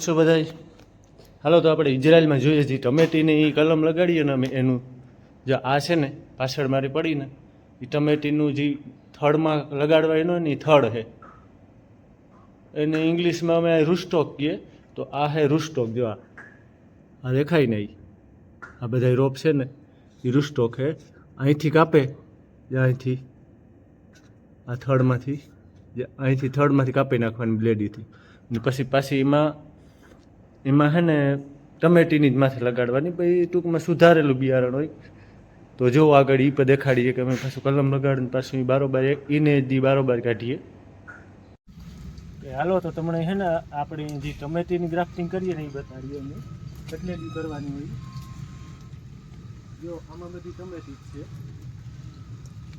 છો બધાય? હાલો તો આપણે ઇઝરાયલમાં જોઈએ છીએ ટમેટીની કલમ લગાડીએ ને અમે એનું જે આ છે ને પાછળ મારી પડીને એ ટમેટીનું જે થડમાં લગાડવા એનો ને થડ છે એને ઇંગ્લિશમાં અમે રૂસ્ટોક કહીએ. તો આ હે રૂસ્ટોક. જો આ દેખાય ને આ બધા રોપ છે ને એ રૂસ્ટોક છે. અહીંથી કાપે જે અહીંથી આ થડમાંથી જે અહીંથી થડમાંથી કાપી નાખવાની બ્લેડીથી ને પછી પાછી એમાં છે ને ટમેટીની જ માથે લગાડવાની. પછી ટૂંકમાં સુધારેલું બિયારણ હોય. તો જો આગળ એ પર દેખાડીએ કે અમે પાછું કલમ લગાડીને પાછું એ બારોબાર એને જ બારોબાર કાઢીએ. હાલો તો તમને છે ને આપણે જે ટમેટીની ગ્રાફ્ટિંગ કરીએ ને એ બતાડીએ અમે કેટલી દી કરવાની હોય. જો આમાં બધી ટમેટી જ છે.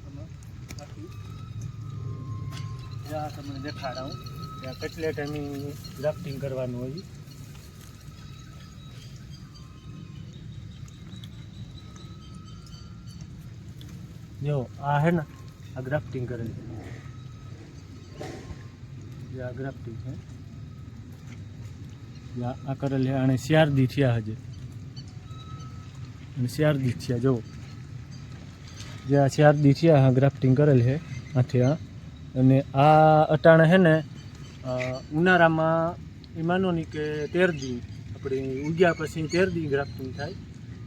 આમાં આખી જ્યાં તમને દેખાડાવું ત્યાં કેટલે ટાઈમની ગ્રાફ્ટિંગ કરવાનું હોય. જો આ હે ને આ ગ્રાફ્ટિંગ કરેલી જે આ ગ્રાફ્ટિંગ છે આ કરેલી છે અને શિયારદી થયા હજે અને શિયારદી થયા. જો જે આ શિયારદી થયા હા ગ્રાફ્ટિંગ કરેલી છે આથી આ. અને આ અટાણે છે ને ઉનાળામાં એ માનો નહીં કે 13 દી આપણી ઉગ્યા પછી 13 દી ગ્રાફ્ટિંગ થાય.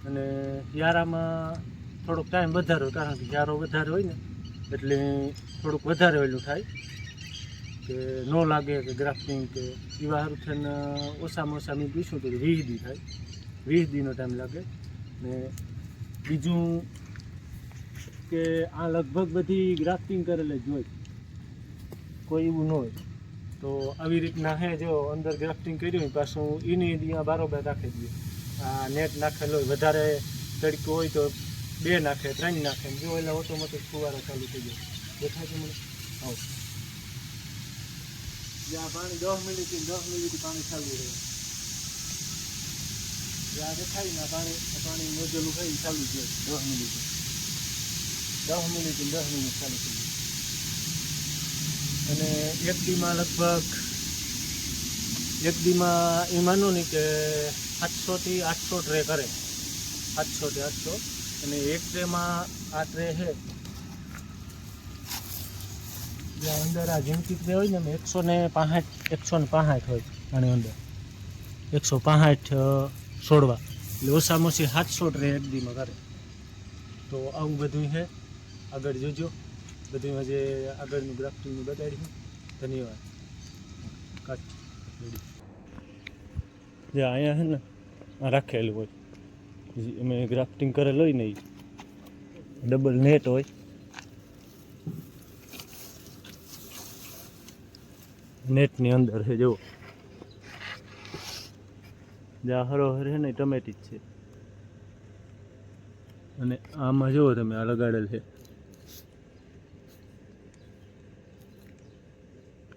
અને શિયાળામાં થોડોક ટાઈમ વધારે હોય કારણ કે શિયાળો વધારે હોય ને એટલે થોડુંક વધારે વહેલું થાય કે ન લાગે કે ગ્રાફ્ટિંગ કે એવા સારું થઈને ઓછામાં ઓછા મેં પૂછ્યું તો 20 દી થાય. 20 દીનો ટાઈમ લાગે. ને બીજું કે આ લગભગ બધી ગ્રાફ્ટિંગ કરેલી જ હોય, કોઈ એવું ન હોય. તો આવી રીતના હે જો અંદર ગ્રાફ્ટિંગ કર્યું હોય પાછું એની ત્યાં બારોબાર રાખી દઈએ. આ નેટ નાખેલો હોય વધારે તડકો હોય તો 2 નાખે 3 નાખે. જો એટલે ઓટોમેટિક ફુવારો ચાલુ થઈ જાય. દેખાય છે મને? આવો જ્યાં પાણી 10 મિનિટથી પાણી ચાલુ રહે. જ્યાં દેખાય ને પાણી મોજેલું થાય ચાલુ જાય 10 મિનિટ ચાલુ થઈ જાય. અને એક દીમાં લગભગ એ માનો નહીં કે 700 થી 800 ટ્રે કરે. 700 થી 800. અને એક ટ્રેમાં આ ટ્રે છે જ્યાં અંદર આ ઝીણકી ટ્રે હોય ને 165 હોય આની અંદર 165 છોડવા એટલે ઓછામાં ઓછી 700 ટ્રે એક દીમાં કરે. તો આવું બધું છે. આગળ જોજો બધું જે આગળનું ગ્રાફ્ટિંગનું બતાડ્યું. ધન્યવાદ. કાટ જે અહીંયા છે ને આ રાખેલું હોય અમે ગ્રાફ્ટિંગ કરેલું હોય ને એ ડબલ નેટ હોય. નેટની અંદર છે જુઓ જ્યાં હરોહર છે ને ટમેટી જ છે. અને આમાં જુઓ તમે આ લગાડેલ છે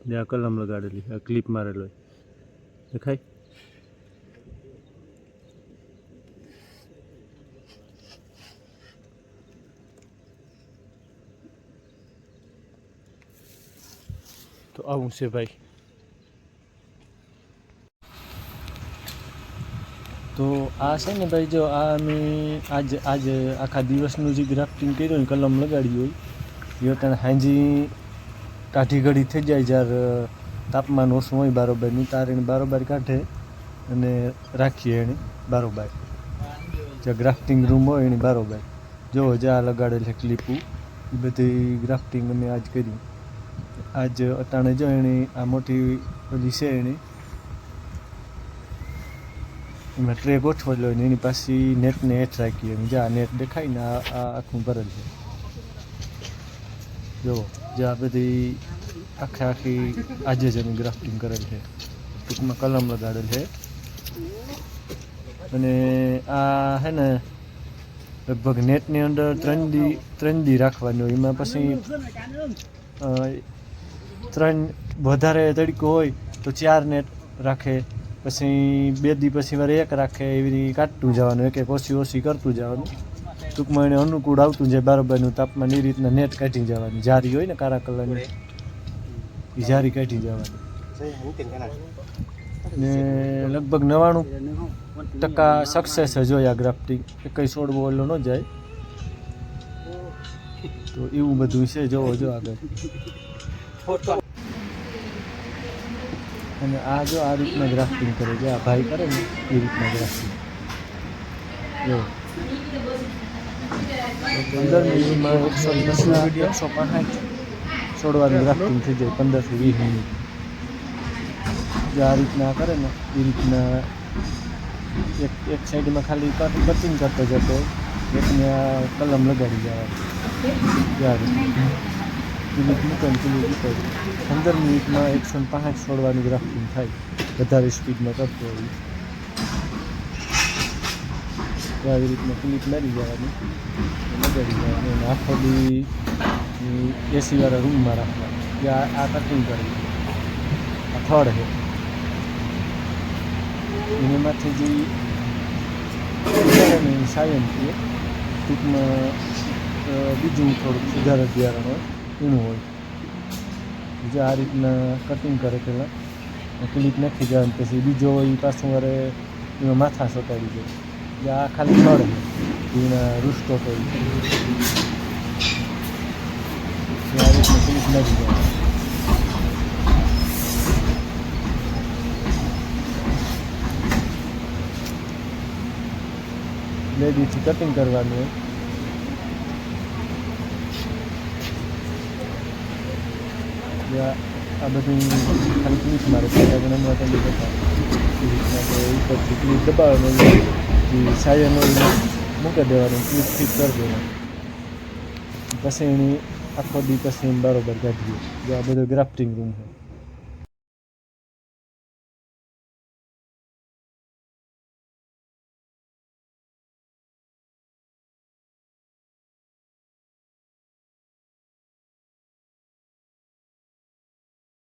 જ્યાં કલમ લગાડેલી આ ક્લિપ મારેલો હોય દેખાય. તો આવું છે ભાઈ. તો આ છે ને ભાઈ જો આ અમે આજે આખા દિવસનું જે ગ્રાફ્ટિંગ કર્યું ને કલમ લગાડી હોય એ અત્યારે હાંજી કાઠી ઘડી થઈ જાય જ્યારે તાપમાન ઓછું હોય બારોબારનું તારે એને બારોબાર કાઢે અને રાખીએ એને બારોબાર જ્યાં ગ્રાફ્ટિંગ રૂમ હોય એની બારોબાર. જો જ્યાં લગાડેલ છે ક્લિપું એ બધી ગ્રાફ્ટિંગ અમે આજ કરી. આજ અટાણે જો એની આ મોટી ઓલી છે એની એમાં ટ્રે ગોઠવેલો હોય ને એની પાછી નેટને હેઠ રાખીએ. જ્યાં નેટ દેખાય ને આ આખું ભરેલ છે. જો જ્યાં બધી આખી આજે જ એની ગ્રાફ્ટિંગ કરેલ છે. ટૂંકમાં કલમ લગાડેલ છે. અને આ છે ને લગભગ નેટની અંદર 3 દી રાખવાની હોય. એમાં પછી 3 વધારે તડકો હોય તો 4 નેટ રાખે. પછી 2 દી પછી વાર 1 રાખે. એવી રીતે કાઢતું જવાનું, એક ઓછી કરતું જવાનું. ટૂંકમાં એને અનુકૂળ આવતું જાય બારોબારનું તાપમાન એ રીતના નેટ કાઢી જવાની. જારી હોય ને કાળા કલરની એ જારી કાઢી જવાની. ને લગભગ 99% સક્સેસ જ હોય આ ગ્રાફ્ટિંગ. કંઈ છોડવો ઓલો ન જાય. તો એવું બધું છે, જોવો જો આગળ. અને આ જો આ રીતના ગ્રાફ્ટિંગ કરે છે, આ ભાઈ કરે ને એ રીતના ગ્રાફ્ટિંગ જો 15 મિનિટમાં 150-165 છોડવાનું ગ્રાફ્ટિંગ થઈ જાય 15 થી 20 મિનિટ. જો આ રીતના કરે ને એ રીતના એક સાઈડમાં ખાલી કટિંગ કરતો જતો, એકને આ કલમ લગાડી જવાની. ક્લિપ મૂકે 15 મિનિટમાં 165 છોડવાનું ગ્રાફ્ટિંગ થાય, વધારે સ્પીડમાં કરતો હોય. આવી રીતના ક્લિપ મારી જવાની, લગાડી જવાની અને આખો દી એસીવાળા રૂમમાં રાખવાનું. જ્યાં આ કટિંગ કરવી, આ થડ છે એનામાંથી જે સાયન છે ટૂંકમાં બીજું થોડુંક સુધારક બિયારણ હોય એનું હોય. જે આ રીતના કટિંગ કરે પહેલાં ક્લિપ નાખી જવાની, પછી બીજો હોય એ પાછું વારે એમાં માથા સોટાડી જાય. જે આ ખાલી થડ છે એના રૂસ્ટો હોય આ રીતના ક્લિપ નાખી જાય. લેડીથી કટિંગ કરવાનું હોય. આ બધું ખાલી ક્લિપ મારે પણ હમણાં તમે બતાવો એ રીતના તો ઉપરથી ક્લિપ દબાવવાનું, જે સાયન હોય મૂકી દેવાનું, ક્લિપ ફિટ કરી દેવાનું. પછી એની આખો દી પછી બરાબર કાઢીએ. જો આ બધો ગ્રાફ્ટિંગ રૂમ છે.